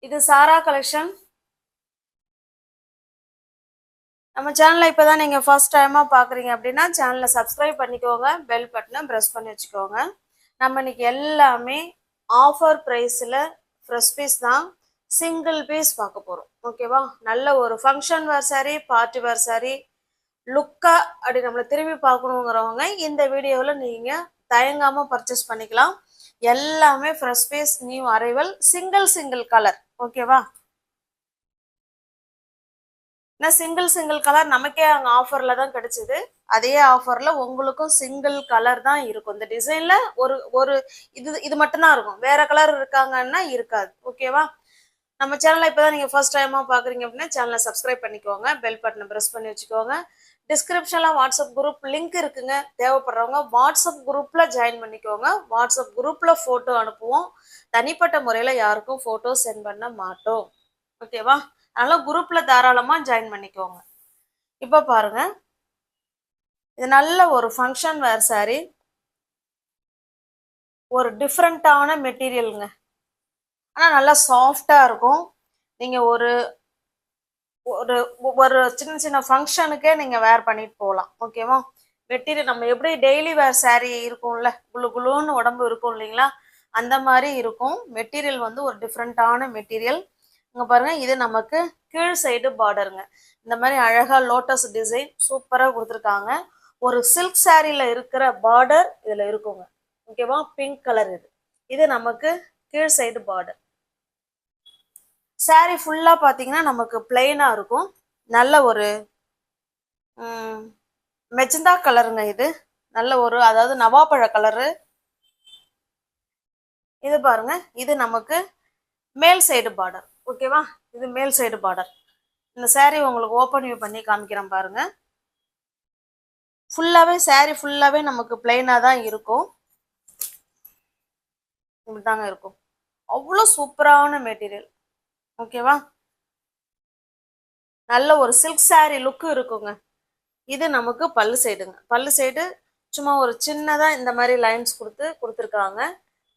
இது சாரா கலெக்ஷன். நம்ம சேனலை இப்போதான் நீங்கள் ஃபர்ஸ்ட் டைமாக பார்க்குறீங்க அப்படின்னா சேனலை சப்ஸ்கிரைப் பண்ணிக்கோங்க, பெல் பட்டனை ப்ரெஸ் பண்ணி வச்சுக்கோங்க. நம்ம இன்னைக்கு எல்லாமே ஆஃபர் ப்ரைஸில் ஃப்ரெஷ் பீஸ் தான், சிங்கிள் பீஸ் பார்க்க போகிறோம். ஓகேவா? நல்ல ஒரு function wear sari, party wear sari, லுக்கா அப்படி நம்மளை திரும்பி பார்க்கணுங்கிறவங்க இந்த வீடியோவில் நீங்கள் தயங்காமல் பர்ச்சேஸ் பண்ணிக்கலாம். எல்லாமே fresh piece, new arrival, single colour. ஓகேவா? சிங்கிள் கலர் நமக்கே அங்கே ஆஃபரில் தான் கிடைச்சிது. அதே ஆஃபரில் உங்களுக்கும் சிங்கிள் கலர் தான் இருக்கும். இந்த டிசைனில் ஒரு ஒரு இது மட்டும்தான் இருக்கும், வேற கலர் இருக்காங்கன்னா இருக்காது. ஓகேவா? நம்ம சேனலை இப்போ தான் நீங்கள் ஃபர்ஸ்ட் டைமாக பார்க்குறீங்க அப்படின்னா சேனலை சப்ஸ்கிரைப் பண்ணிக்கோங்க, பெல் பட்டனை ப்ரெஸ் பண்ணி வச்சுக்கோங்க. டிஸ்கிரிப்ஷனில் வாட்ஸ்அப் குரூப் லிங்க் இருக்குங்க. தேவைப்படுறவங்க வாட்ஸ்அப் குரூப்பில் ஜாயின் பண்ணிக்கோங்க. வாட்ஸ்அப் குரூப்பில் ஃபோட்டோ அனுப்புவோம். தனிப்பட்ட முறையில் யாருக்கும் ஃபோட்டோ சென்ட் பண்ண மாட்டோம். ஓகேவா? அதனால குரூப்ல தாராளமா ஜாயின் பண்ணிக்கோங்க. இப்ப பாருங்க, இது நல்ல ஒரு ஃபங்க்ஷன் வேர் சாரி, ஒரு டிஃப்ரெண்டான மெட்டீரியலுங்க. ஆனா நல்லா சாஃப்டா இருக்கும். நீங்க ஒரு ஒரு ஒரு சின்ன சின்ன ஃபங்க்ஷனுக்கே நீங்க வேர் பண்ணிட்டு போகலாம். ஓகேவா? மெட்டீரியல் நம்ம எப்படி டெய்லி வேர் சாரி இருக்கும்ல, குளு குளுன்னு உடம்பு இருக்கும் இல்லைங்களா, அந்த மாதிரி இருக்கும். மெட்டீரியல் வந்து ஒரு டிஃப்ரெண்டான மெட்டீரியல். இங்க பாருங்க, இது நமக்கு கீழ் சைடு பார்டருங்க. இந்த மாதிரி அழகா லோட்டஸ் டிசைன் சூப்பரா கொடுத்துருக்காங்க. ஒரு சில்க் சாரியில இருக்கிற பார்டர் இதுல இருக்குங்க. ஓகேவா? Pink colour. இது நமக்கு கீழ் சைடு பார்டர். சாரி ஃபுல்லா பாத்தீங்கன்னா நமக்கு பிளெயினா இருக்கும். நல்ல ஒரு மெஜந்தா கலருங்க. இது நல்ல ஒரு, அதாவது நவாப்பழ கலரு. இது பாருங்க, இது நமக்கு மேல் சைடு பார்டர். ஓகேவா? இது மேல் சைடு பார்டர். இந்த சாரி உங்களுக்கு ஓப்பன் வியூ பண்ணி காமிக்கிறேன் பாருங்க. ஃபுல்லாவே சாரி ஃபுல்லாவே நமக்கு பிளெயினா தான் இருக்கும். இப்படிதாங்க இருக்கும். அவ்வளோ சூப்பரான மெட்டீரியல். ஓகேவா? நல்ல ஒரு சில்க் சாரி லுக்கு இருக்குங்க. இது நமக்கு பல்லு சைடுங்க. பல்லு சைடு சும்மா ஒரு சின்னதா இந்த மாதிரி லைன்ஸ் கொடுத்துருக்காங்க.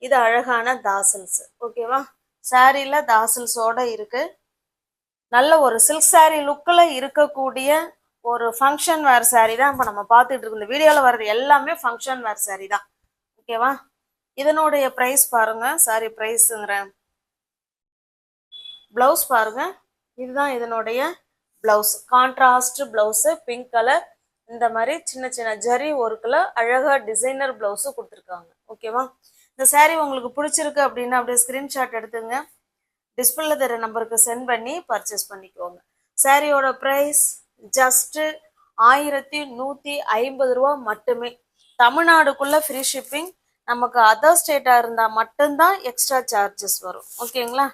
இது அழகான தாசல்ஸ். ஓகேவா? சாரியில தாசல்ஸோட இருக்கு. நல்ல ஒரு சில்க் சாரி லுக்கில் இருக்கக்கூடிய ஒரு ஃபங்க்ஷன் வேர் சாரி தான் இப்போ நம்ம பார்த்துட்டு இருக்கோம். இந்த வீடியோவில் வர்றது எல்லாமே ஃபங்க்ஷன் வேர் சாரி தான். ஓகேவா? இதனுடைய ப்ரைஸ் பாருங்க. சாரி ப்ரைஸுங்கிறேன். ப்ளவுஸ் பாருங்க. இதுதான் இதனுடைய blouse. Contrast blouse, pink colour. இந்த மாதிரி சின்ன சின்ன ஜரி ஒர்க்கில் அழகாக டிசைனர் ப்ளவுஸு கொடுத்துருக்காங்க. ஓகேவா? இந்த சாரி உங்களுக்கு பிடிச்சிருக்கு அப்படின்னா அப்படியே ஸ்க்ரீன்ஷாட் எடுத்துங்க, டிஸ்பிளேல தர நம்பருக்கு சென்ட் பண்ணி பர்ச்சேஸ் பண்ணிக்கோங்க. சாரியோட ப்ரைஸ் ஜஸ்ட்டு 1150 ரூபா மட்டுமே. தமிழ்நாடுக்குள்ள ஃப்ரீ ஷிப்பிங். நமக்கு அதர் ஸ்டேட்டாக இருந்தால் மட்டும்தான் எக்ஸ்ட்ரா சார்ஜஸ் வரும். ஓகேங்களா?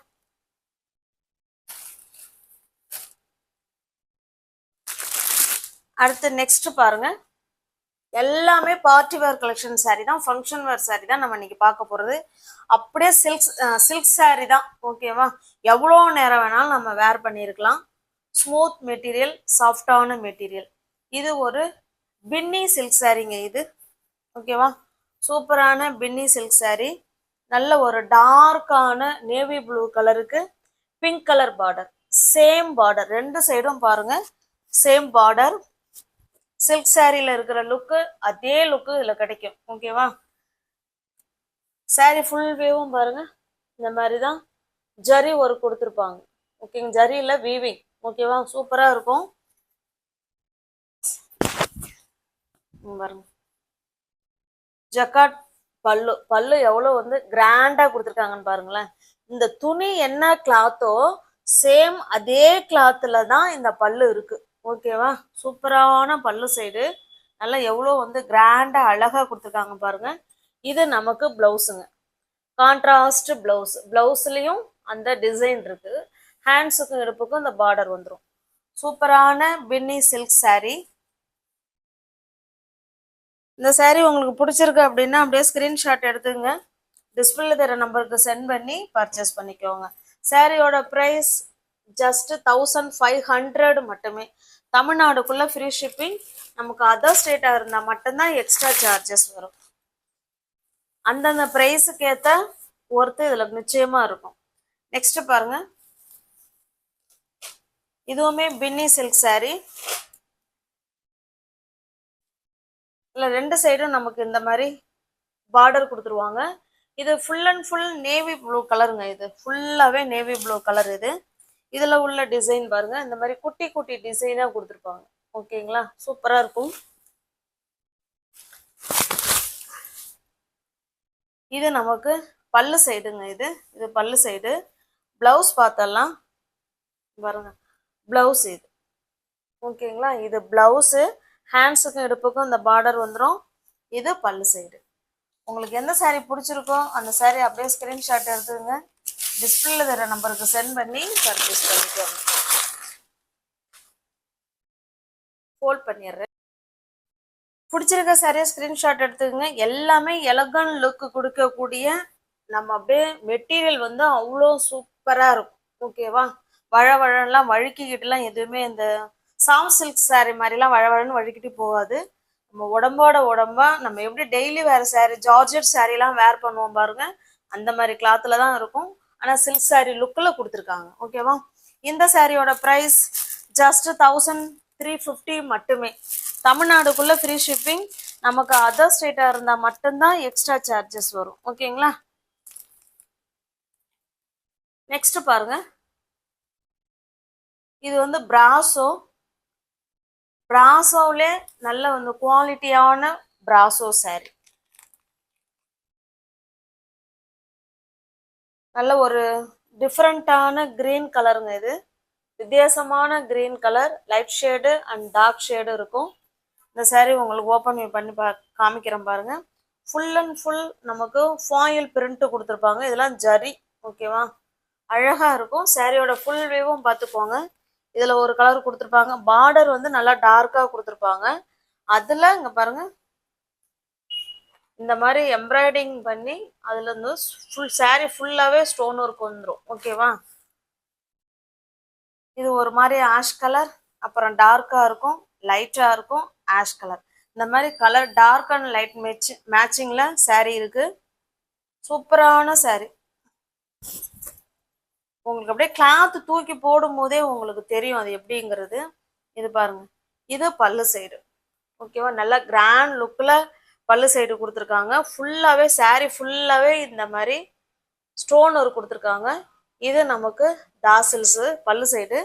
அடுத்து நெக்ஸ்ட் பாருங்க, எல்லாமே பார்ட்டி வேர் கலெக்ஷன் சாரி தான், ஃபங்க்ஷன் வேர் சாரி தான் நம்ம இன்னைக்கு பார்க்க போகிறது. அப்படியே சில்க் சாரி தான். ஓகேவா? எவ்வளோ நேரம் வேணாலும் நம்ம வேர் பண்ணியிருக்கலாம். ஸ்மூத் மெட்டீரியல், சாஃப்டான மெட்டீரியல். இது ஒரு பின்னி சில்க் சாரிங்க இது. ஓகேவா? சூப்பரான பின்னி சில்க் சாரி. நல்ல ஒரு டார்க்கான நேவி ப்ளூ கலருக்கு pink colour border. Same border ரெண்டு சைடும் பாருங்க, சேம் பார்டர். சில்க் சாரியில இருக்கிற லுக்கு அதே லுக்கு இதுல கிடைக்கும். ஓகேவா? சாரி ஃபுல் வியூவும் பாருங்க, இந்த மாதிரி தான் ஜரி ஒர்க் கொடுத்துருப்பாங்க. ஓகேங்க, ஜரியில வீவிங். ஓகேவா? சூப்பரா இருக்கும் பாருங்க. ஜக்காட் பல்லு. பல்லு எவ்வளோ வந்து கிராண்டா கொடுத்துருக்காங்கன்னு பாருங்களேன். இந்த துணி என்ன கிளாத்தோ சேம் அதே கிளாத்ல தான் இந்த பல்லு இருக்கு. ஓகேவா? சூப்பரான பல்லு சைடு. நல்லா எவ்வளோ வந்து கிராண்டா அழகா கொடுத்துருக்காங்க பாருங்க. இது நமக்கு பிளவுஸுங்க. Contrast blouse. பிளவுஸ்லயும் அந்த டிசைன் இருக்கு. ஹேண்ட்ஸுக்கும் இடுப்புக்கும் இந்த பார்டர் வந்துடும். சூப்பரான பின்னி சில்க் சாரி. இந்த சாரி உங்களுக்கு பிடிச்சிருக்கு அப்படின்னா அப்படியே ஸ்கிரீன்ஷாட் எடுத்துங்க, டிஸ்பிளேல தர நம்பருக்கு சென்ட் பண்ணி பர்ச்சேஸ் பண்ணிக்கோங்க. சாரியோட ப்ரைஸ் ஜஸ்ட் 1500 மட்டுமே. தமிழ்நாடுக்குள்ள ஃப்ரீ ஷிப்பிங். நமக்கு அதர் ஸ்டேட்டாக இருந்தால் மட்டும்தான் எக்ஸ்ட்ரா சார்ஜஸ் வரும். அந்தந்த ப்ரைஸுக்கு ஏற்ற ஒர்த்து இதில் நிச்சயமாக இருக்கும். நெக்ஸ்ட் பாருங்க, இதுவுமே பின்னி சில்க் saree. இல்ல ரெண்டு சைடும் நமக்கு இந்த மாதிரி பார்டர் கொடுத்துருவாங்க. இது full and full navy blue கலருங்க. இது ஃபுல்லாவே நேவி ப்ளூ கலர். இதுல உள்ள டிசைன் பாருங்க, இந்த மாதிரி குட்டி குட்டி டிசைனா கொடுத்துருப்பாங்க. ஓகேங்களா, சூப்பரா இருக்கும். இது நமக்கு பல்லு சைடுங்க. இது பல்லு சைடு. பிளவுஸ் பார்த்தலாம் பாருங்க, பிளவுஸ் இது. ஓகேங்களா, இது பிளவுஸ். ஹேண்ட்ஸுக்கும் இடுப்புக்கும் இந்த பார்டர் வந்துடும். இது பல்லு சைடு. உங்களுக்கு எந்த saree பிடிச்சிருக்கோ அந்த saree அப்படியே ஸ்கிரீன்ஷாட் எடுத்துங்க, டிஸ்பிளேல தர நம்பருக்கு சென்ட் பண்ணி பர்ச்சேஸ் பண்ணிக்கோங்க. ஃபோல்ட் பண்ணிடுறேன். பிடிச்சிருக்க சாரியை ஸ்கிரீன்ஷாட் எடுத்துக்கங்க. எல்லாமே எலகன் லுக் கொடுக்கக்கூடிய நம்ம அப்படியே மெட்டீரியல் வந்து அவ்வளோ சூப்பரா இருக்கும். ஓகேவா, வழவழலாம் வழுக்கிக்கிட்டுலாம் எதுவுமே இந்த சாஃப்ட் சில்க் saree மாதிரிலாம் வழவழன்னு வழுக்கிட்டு போகாது. நம்ம உடம்போட உடம்பா நம்ம எப்படி டெய்லி வேற saree ஜார்ஜெட் சாரீலாம் வேர் பண்ணுவோம் பாருங்க, அந்த மாதிரி கிளாத்ல தான் இருக்கும். ஆனா சில்க் saree லுக்கில் கொடுத்துருக்காங்க. ஓகேவா, இந்த சாரியோட ப்ரைஸ் ஜஸ்ட் 1350 மட்டுமே. தமிழ்நாடுக்குள்ள ஃப்ரீ ஷிப்பிங். நமக்கு அதர் ஸ்டேட்டா இருந்தா மட்டும்தான் எக்ஸ்ட்ரா சார்ஜஸ் வரும். ஓகேங்களா, நெக்ஸ்ட் பாருங்க. இது வந்து பிராசோ. பிராசோவிலே நல்ல வந்து குவாலிட்டியான பிராசோ saree. நல்ல ஒரு டிஃப்ரெண்டான கிரீன் கலருங்க. இது வித்தியாசமான green colour, light shade and dark shade இருக்கும். இந்த saree உங்களுக்கு ஓப்பன் பண்ணி காமிக்கிறேன் பாருங்க. ஃபுல் அண்ட் ஃபுல் நமக்கு ஃபாயில் பிரிண்ட் கொடுத்துருப்பாங்க. இதெல்லாம் ஜரி. ஓகேவா, அழகா இருக்கும். சாரியோட ஃபுல் வியூவும் பார்த்துக்கோங்க. இதுல ஒரு கலர் கொடுத்துருப்பாங்க. பார்டர் வந்து நல்லா டார்க்கா கொடுத்துருப்பாங்க. அதுல இங்க பாருங்க, இந்த மாதிரி எம்ப்ராய்டிங் பண்ணி அதுல இருந்து ஃபுல் saree ஃபுல்லாவே ஸ்டோன் ஒர்க் வந்துடும். ஓகேவா, இது ஒரு மாதிரி ஆஷ் கலர், அப்புறம் டார்க்கா இருக்கும், லைட்டா இருக்கும், ஆஷ் கலர். இந்த மாதிரி கலர் டார்க் அண்ட் லைட் மேட்சிங்ல saree இருக்கு. சூப்பரான saree. உங்களுக்கு அப்படியே கிளாத் தூக்கி போடும் போதே உங்களுக்கு தெரியும் அது எப்படிங்கிறது. இது பாருங்க, இது பல்லு சைடு. ஓகேவா, நல்லா கிராண்ட் லுக்ல பல்லு சைடு கொடுத்துருக்காங்க. ஃபுல்லாவே saree ஃபுல்லாவே இந்த மாதிரி ஸ்டோன் ஒர்க் கொடுத்துருக்காங்க. இது நமக்கு டாசில்ஸ் பல்லு சைடு.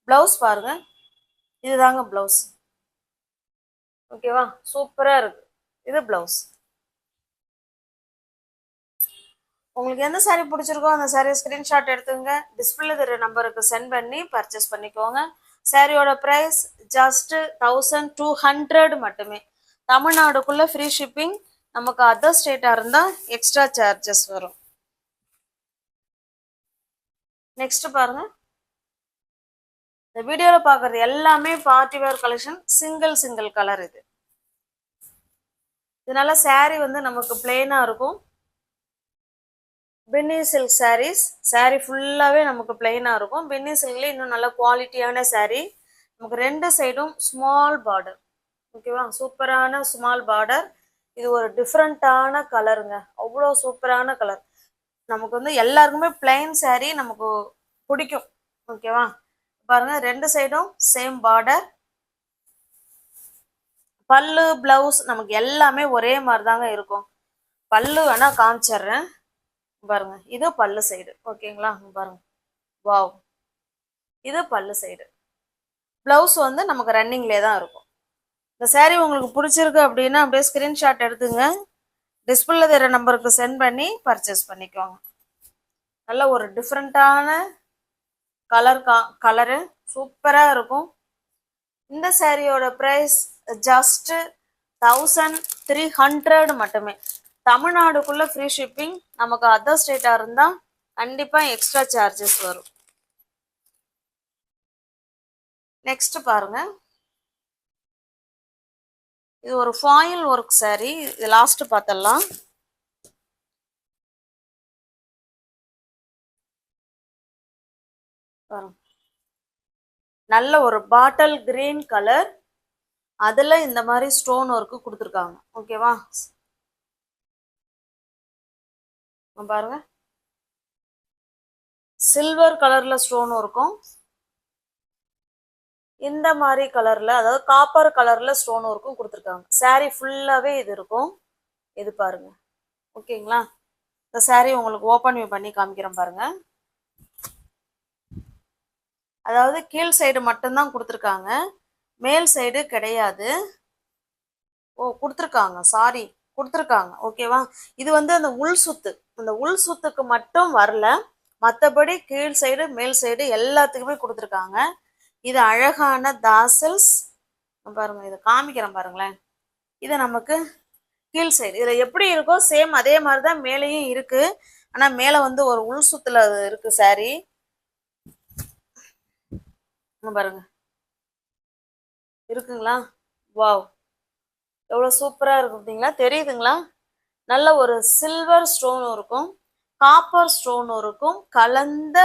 பிளவுஸ் பாருங்க, இதுதாங்க பிளவுஸ். ஓகேவா, சூப்பரா இருக்கு. இது பிளவுஸ். உங்களுக்கு எந்த saree பிடிச்சிருக்கோ அந்த saree ஸ்கிரீன்ஷாட் எடுத்துங்க, டிஸ்பிளே தர நம்பருக்கு சென்ட் பண்ணி பர்ச்சேஸ் பண்ணிக்கோங்க. சாரியோட ப்ரைஸ் ஜஸ்ட் 1200 மட்டுமே. தமிழ்நாடுக்குள்ள ஃப்ரீ ஷிப்பிங். நமக்கு அதர் ஸ்டேட்டா இருந்தா எக்ஸ்ட்ரா சார்ஜஸ் வரும். நெக்ஸ்ட் பாருங்க, இந்த வீடியோல பாக்குறது எல்லாமே party wear collection. Single colour. இதனால saree வந்து நமக்கு பிளெயினா இருக்கும். பின்னி சில்க் sarees. saree ஃபுல்லாவே நமக்கு பிளெயினா இருக்கும். பின்னி சில்க்ல இன்னும் நல்ல குவாலிட்டியான saree. நமக்கு ரெண்டு சைடும் ஸ்மால் பார்டர். ஓகேவா, சூப்பரான ஸ்மால் பார்டர். இது ஒரு டிஃப்ரெண்டான கலருங்க, அவ்வளோ சூப்பரான கலர். நமக்கு வந்து எல்லாருக்குமே பிளைன் saree நமக்கு பிடிக்கும். ஓகேவா, பாருங்க ரெண்டு சைடும் சேம் பார்டர். பல்லு பிளவுஸ் நமக்கு எல்லாமே ஒரே மாதிரி தாங்க இருக்கும். பல்லு வேணா காமிச்சிடுறேன் பாருங்க. இது பல்லு சைடு. ஓகேங்களா, பாருங்க. வாவ், இது பல்லு சைடு. பிளவுஸ் வந்து நமக்கு ரன்னிங்லேயே தான் இருக்கும். இந்த saree உங்களுக்கு பிடிச்சிருக்கு அப்படின்னா அப்படியே ஸ்கிரீன்ஷாட் எடுத்துங்க, டிஸ்பிளே தர நம்பருக்கு சென்ட் பண்ணி பர்ச்சேஸ் பண்ணிக்கோங்க. நல்ல ஒரு டிஃப்ரெண்டான கலரு சூப்பரா இருக்கும். இந்த சாரியோட பிரைஸ் ஜஸ்ட் 1300 மட்டுமே. தமிழ்நாடுக்குள்ள ஃப்ரீ ஷிப்பிங். நமக்கு அதர் ஸ்டேட்டா இருந்தா கண்டிப்பா எக்ஸ்ட்ரா சார்ஜஸ் வரும். நெக்ஸ்ட் பாருங்க, இது ஒரு ஃபாயில் ஒர்க் saree. இது லாஸ்ட் பார்த்தலாம். நல்ல ஒரு பாட்டில் கிரீன் கலர். அதுல இந்த மாதிரி ஸ்டோன் ஒர்க் கொடுத்துருக்காங்க. ஓகேவா, பாருங்க சில்வர் கலர்ல ஸ்டோன் இருக்கும். இந்த மாதிரி கலர்ல, அதாவது காப்பர் கலர்ல ஸ்டோன் ஒர்க்கும் கொடுத்துருக்காங்க. saree ஃபுல்லாவே இது இருக்கும். இது பாருங்க. ஓகேங்களா? இந்த saree உங்களுக்கு ஓப்பன் பண்ணி காமிக்கிறேன் பாருங்க. அதாவது கீழ் சைடு மட்டும்தான் கொடுத்துருக்காங்க, மேல் சைடு கிடையாது. ஓ, கொடுத்துருக்காங்க, சாரி, கொடுத்துருக்காங்க. ஓகேவா? இது வந்து அந்த உள் சுத்து, அந்த உள் சுத்துக்கு மட்டும் வரல, மற்றபடி கீழ் சைடு மேல் சைடு எல்லாத்துக்குமே கொடுத்துருக்காங்க. இது அழகான தாசல்ஸ் பாருங்க. இதை காமிக்கிறேன் பாருங்களேன். இது நமக்கு கீழ் சைடு. இதுல எப்படி இருக்கோ சேம் அதே மாதிரிதான் மேலேயும் இருக்கு. ஆனா மேல வந்து ஒரு உள் சுத்துல இருக்கு saree. பாருங்க, இருக்குங்களா? வாவ், எவ்வளவு சூப்பரா இருக்கு பார்த்தீங்களா? தெரியுதுங்களா? நல்ல ஒரு சில்வர் ஸ்டோன் இருக்கும், காப்பர் ஸ்டோன் இருக்கும், கலந்த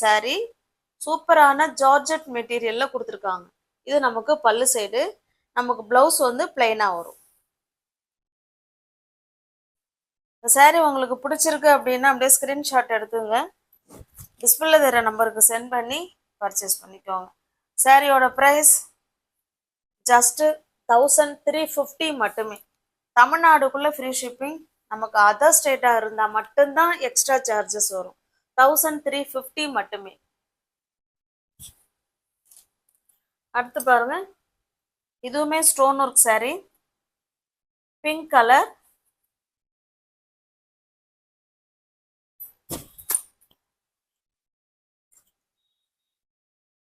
saree. சூப்பரான ஜார்ஜெட் மெட்டீரியல்ல கொடுத்துருக்காங்க. இது நமக்கு பல்லு சைடு. நமக்கு பிளவுஸ் வந்து பிளைனா வரும். இந்த saree உங்களுக்கு பிடிச்சிருக்கு அப்படின்னா அப்படியே ஸ்கிரீன்ஷாட் எடுத்துங்க, டிஸ்பிளேல தர நம்பருக்கு சென்ட் பண்ணி பர்ச்சேஸ் பண்ணிக்கோங்க. சாரியோட ப்ரைஸ் ஜஸ்ட் 1350 மட்டுமே. தமிழ்நாடுக்குள்ள ஃப்ரீ ஷிப்பிங். நமக்கு அதர் ஸ்டேட்டாக இருந்தால் மட்டும்தான் எக்ஸ்ட்ரா சார்ஜஸ் வரும். 1350 மட்டுமே. அடுத்து பாருங்க, இதுவுமே stone work saree, pink colour.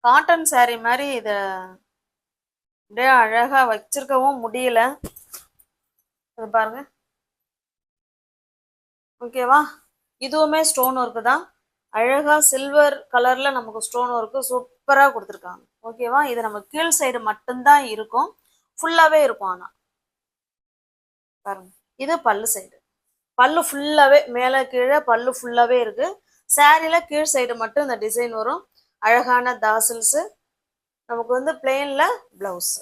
Cotton saree மாதிரி இதை அப்படியே அழகா வச்சிருக்கவும் முடியல. இது பாருங்க. ஓகேவா? இதுவுமே ஸ்டோன் ஒர்க்கு தான். அழகா சில்வர் கலர்ல நமக்கு ஸ்டோன் ஒர்க்கு சூப்பரா கொடுத்துருக்காங்க. ஓகேவா? இது நம்ம கீழ் சைடு மட்டும்தான் இருக்கும், ஃபுல்லாவே இருக்கும். ஆனா பாருங்க, இது பல்லு சைடு. பல்லு ஃபுல்லாவே மேலே கீழே பல்லு ஃபுல்லாவே இருக்கு. சாரியில கீழ் சைடு மட்டும் இந்த டிசைன் வரும். அழகான தாசில்ஸ். நமக்கு வந்து பிளெயின்ல பிளவுஸ்.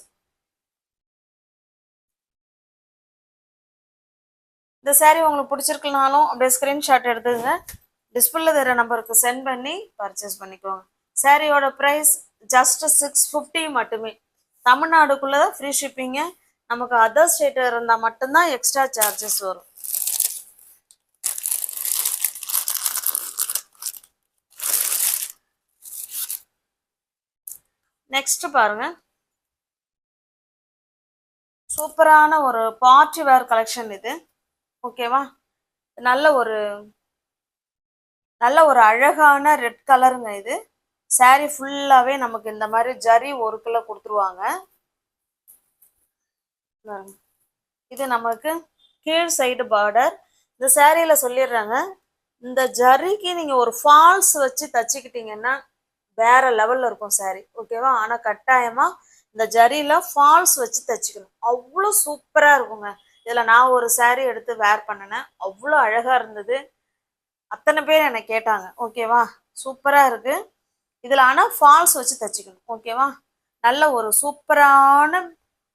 இந்த saree உங்களுக்கு பிடிச்சிருக்கனாலும் அப்படியே ஸ்கிரீன்ஷாட் எடுத்துங்க, டிஸ்பிளேல தர நம்பருக்கு சென்ட் பண்ணி பர்ச்சேஸ் பண்ணிக்கோங்க. சாரியோட ப்ரைஸ் ஜஸ்ட் 650 மட்டுமே. தமிழ்நாடுக்குள்ள ஃப்ரீ ஷிப்பிங்கு. நமக்கு அதர் ஸ்டேட் இருந்தால் மட்டும்தான் எக்ஸ்ட்ரா சார்ஜஸ் வரும். நெக்ஸ்ட் பாருங்க, சூப்பரான ஒரு பார்ட்டி வேர் கலெக்ஷன் இது. ஓகேவா? நல்ல ஒரு அழகான ரெட் கலருங்க இது. saree ஃபுல்லாவே நமக்கு இந்த மாதிரி ஜரி ஒர்க்குல கொடுத்துருவாங்க. இது நமக்கு கீழ் சைடு பார்டர். இந்த சாரியில சொல்லிடுறாங்க, இந்த ஜரிக்கு நீங்க ஒரு ஃபால்ஸ் வச்சு தச்சுக்கிட்டீங்கன்னா வேற லெவல்ல இருக்கும் saree. ஓகேவா? ஆனா கட்டாயமா இந்த ஜரியில ஃபால்ஸ் வச்சு தச்சுக்கணும். அவ்வளோ சூப்பரா இருக்குங்க. இதுல நான் ஒரு saree எடுத்து வேர் பண்ணினேன், அவ்வளோ அழகா இருந்தது. அத்தனை பேர் என்னை கேட்டாங்க. ஓகேவா? சூப்பரா இருக்கு. இதுல ஆனா ஃபால்ஸ் வச்சு தச்சுக்கணும். ஓகேவா? நல்ல ஒரு சூப்பரான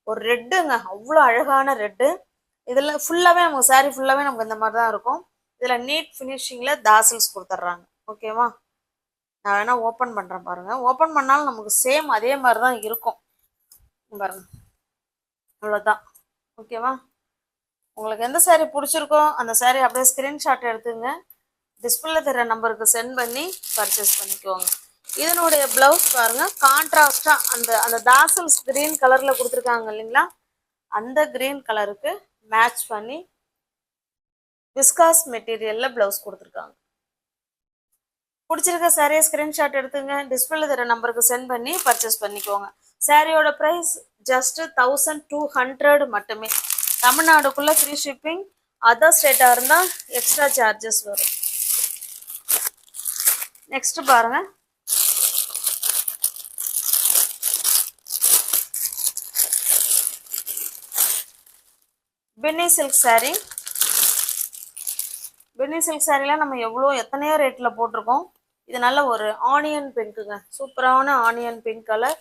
ஒரு ரெட்டுங்க, அவ்வளோ அழகான ரெட்டு. இதுல ஃபுல்லாவே நமக்கு saree ஃபுல்லாவே நமக்கு இந்த மாதிரி தான் இருக்கும். இதுல நீட் ஃபினிஷிங்ல தாசில்ஸ் கொடுத்துட்றாங்க. ஓகேவா? நான் வேணா ஓப்பன் பண்றேன் பாருங்க. ஓப்பன் பண்ணாலும் நமக்கு சேம் அதே மாதிரி தான் இருக்கும் பாருங்க. அவ்வளோதான். ஓகேவா? உங்களுக்கு எந்த saree பிடிச்சிருக்கோ அந்த saree அப்படியே ஸ்கிரீன்ஷாட் எடுத்துங்க, டிஸ்பிளேல தர நம்பருக்கு சென்ட் பண்ணி பர்ச்சேஸ் பண்ணிக்கோங்க. இதனுடைய பிளவுஸ் பாருங்க, கான்ட்ராஸ்டா அந்த தாசல்ஸ் கிரீன் கலர்ல கொடுத்துருக்காங்க இல்லைங்களா, அந்த கிரீன் கலருக்கு மேட்ச் பண்ணி விஸ்காஸ் மெட்டீரியல்ல பிளவுஸ் கொடுத்துருக்காங்க. பிடிச்சிருக்க சாரியை ஸ்கிரீன்ஷாட் எடுத்துங்க, டிஸ்பிளேல தர நம்பருக்கு சென்ட் பண்ணி பர்ச்சேஸ் பண்ணிக்கோங்க. சாரியோட ப்ரைஸ் ஜஸ்ட் 1200 மட்டுமே. தமிழ்நாடுக்குள்ள ஃப்ரீ ஷிப்பிங். அதர் ஸ்டேட்டாக இருந்தால் எக்ஸ்ட்ரா சார்ஜஸ் வரும். நெக்ஸ்ட் பாருங்க, பென்னி சில்க் saree. பென்னி சில்க் சாரீலாம் நம்ம எத்தனையோ ரேட்டில் போட்டிருக்கோம். இது நல்ல ஒரு ஆனியன் பிங்க்குங்க, சூப்பரான ஆனியன் பிங்க் கலர்.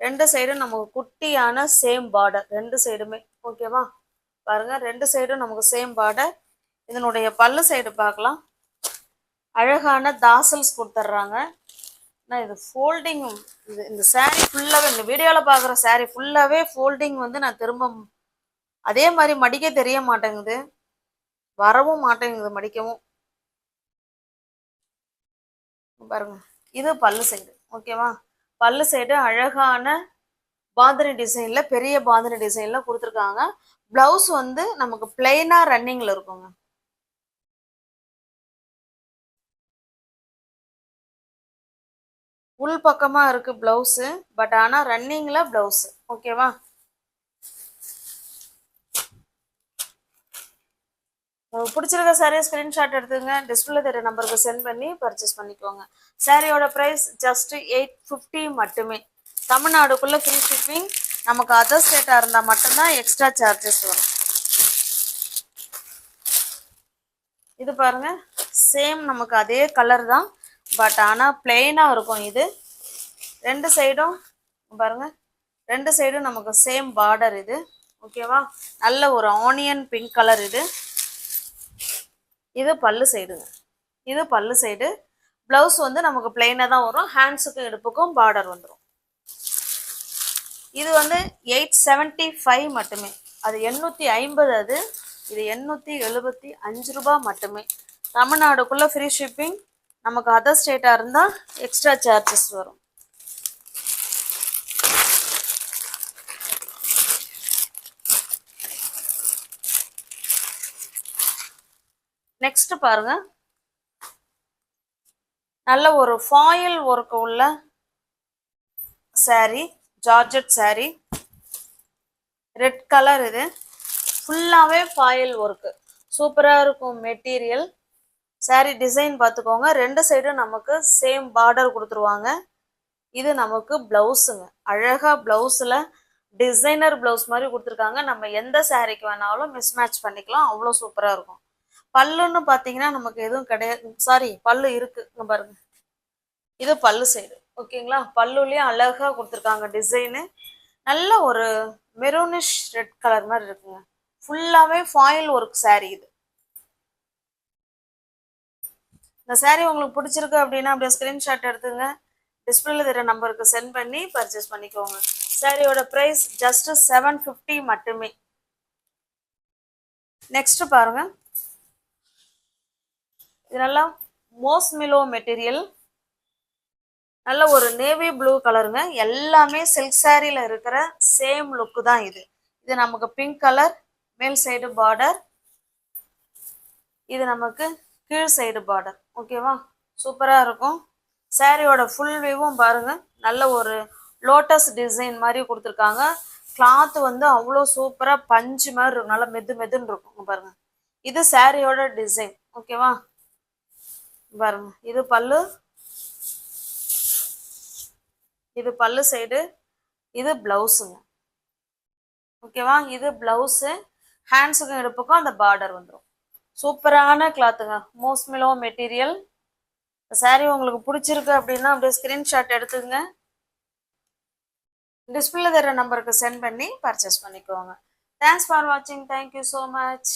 ரெண்டு சைடும் நமக்கு குட்டியான சேம் பார்டர், ரெண்டு சைடுமே. ஓகேவா? பாருங்க, ரெண்டு சைடும் நமக்கு சேம் பார்டர். இதனுடைய பல்லு சைடு பார்க்கலாம், அழகான தாசல்ஸ் கொடுத்துட்றாங்க. நான் இது ஃபோல்டிங், இந்த saree ஃபுல்லாவே இந்த வீடியோல பாக்குற saree ஃபுல்லாவே ஃபோல்டிங் வந்து நான் திரும்ப அதே மாதிரி மடிக்க தெரிய மாட்டேங்குது, வரவும் மாட்டேங்குது மடிக்கவும். பாருங்க, இது பல்லு சைடு. ஓகேவா? பல்லு சைடு அழகான பாந்தினி டிசைன்ல, பெரிய பாந்தினி டிசைன்ல கொடுத்துருக்காங்க. பிளவுஸ் வந்து நமக்கு பிளெயினா ரன்னிங்ல இருக்குங்க. உள் பக்கமா இருக்கு பிளவுஸ், பட் ஆனா ரன்னிங்ல பிளவுஸ். ஓகேவா? உங்களுக்கு பிடிச்சிருக்க சாரியை ஸ்கிரீன்ஷாட் எடுத்துங்க, டிஸ்பிளே தெரிய நம்பருக்கு சென்ட் பண்ணி பர்ச்சேஸ் பண்ணிக்கோங்க. சாரியோட பிரைஸ் ஜஸ்ட் 850 மட்டுமே. தமிழ்நாடுக்குள்ள ஃப்ரீ ஷிப்பிங். நமக்கு அதர் ஸ்டேட்டா இருந்தா மட்டும்தான் எக்ஸ்ட்ரா சார்ஜஸ் வரும். இது பாருங்க, சேம் நமக்கு அதே கலர் தான், பட் ஆனா பிளெயினா இருக்கும். இது ரெண்டு சைடும் பாருங்க, ரெண்டு சைடும் நமக்கு சேம் பார்டர். இது ஓகேவா? நல்ல ஒரு ஆனியன் பிங்க் கலர். இது பல்லு சைடுங்க. இது பல்லு சைடு. பிளவுஸ் வந்து நமக்கு பிளெயினா தான் வரும், ஹேண்ட்ஸுக்கும் இடுப்புக்கும் பார்டர் வந்துடும். இது வந்து 875 மட்டுமே. அது 850. அது இது 875 ரூபாய் மட்டுமே. தமிழ்நாடுக்குள்ள ஃப்ரீ ஷிப்பிங். நமக்கு அதர் ஸ்டேட்டா இருந்தா எக்ஸ்ட்ரா சார்ஜஸ் வரும். நெக்ஸ்ட் பாருங்க, நல்ல ஒரு ஃபாயில் ஒர்க் உள்ள saree, georgette saree, red colour. இது ஃபுல்லாவே ஃபாயில் ஒர்க், சூப்பரா இருக்கும் மெட்டீரியல். saree டிசைன் பார்த்துக்கோங்க, ரெண்டு சைடும் நமக்கு சேம் பார்டர் கொடுத்துருவாங்க. இது நமக்கு பிளவுஸுங்க. அழகா பிளவுஸ்ல டிசைனர் பிளவுஸ் மாதிரி கொடுத்துருக்காங்க. நம்ம எந்த சாரீக்கு வேணாலும் மிஸ் மேட்ச் பண்ணிக்கலாம், அவ்வளோ சூப்பரா இருக்கும். பல்லுன்னு பார்த்தீங்கன்னா நமக்கு எதுவும் கிடையாது. சாரி, பல்லு இருக்கு பாருங்க. இது பல்லு சைடு. ஓகேங்களா? பல்லுலயும் அழகா கொடுத்துருக்காங்க டிசைனு. நல்ல ஒரு மெரூனிஷ் ரெட் கலர் மாதிரி இருக்குங்க. ஃபுல்லாவே ஃபாயில் ஒர்க் saree. இது இந்த saree உங்களுக்கு பிடிச்சிருக்கு அப்படின்னா அப்படியே ஸ்கிரீன்ஷாட் எடுத்துங்க, டிஸ்பிளேல தெரிய நம்பருக்கு சென்ட் பண்ணி பர்ச்சேஸ் பண்ணிக்கோங்க. சாரியோட பிரைஸ் ஜஸ்ட் 750 மட்டுமே. நெக்ஸ்ட் பாருங்க, இது நல்லா மோஸ்மிலோ மெட்டீரியல், நல்ல ஒரு நேவி ப்ளூ கலருங்க. எல்லாமே சில்க் சாரியில இருக்கிற சேம் லுக் தான் இது. இது நமக்கு பிங்க் கலர், மேல் சைடு பார்டர். இது நமக்கு கீழ் சைடு பார்டர். ஓகேவா? சூப்பரா இருக்கும். சாரியோட ஃபுல் வியூவும் பாருங்க, நல்ல ஒரு லோட்டஸ் டிசைன் மாதிரி கொடுத்துருக்காங்க. கிளாத் வந்து அவ்வளோ சூப்பரா பஞ்சு மாதிரி இருக்கும், நல்லா மெது மெதுன்னு இருக்கும் பாருங்க. இது சாரியோட டிசைன். ஓகேவா? பாருங்க, இது பல்லு, இது பல்லு சைடு, இது பிளவுஸுங்க. ஓகேவா? இது பிளவுஸு, ஹேண்ட்ஸுக்கும் எடுப்புக்கும் அந்த பார்டர் வந்துடும். சூப்பரான கிளாத்துங்க, மோஸ்மிலோ மெட்டீரியல். சாரி உங்களுக்கு பிடிச்சிருக்கு அப்படின்னா அப்படியே ஸ்கிரீன்ஷாட் எடுத்துங்க, டிஸ்பிளே தர நம்பருக்கு சென்ட் பண்ணி பர்ச்சேஸ் பண்ணிக்கோங்க. தேங்க்ஸ் ஃபார் வாட்சிங். Thank you so much.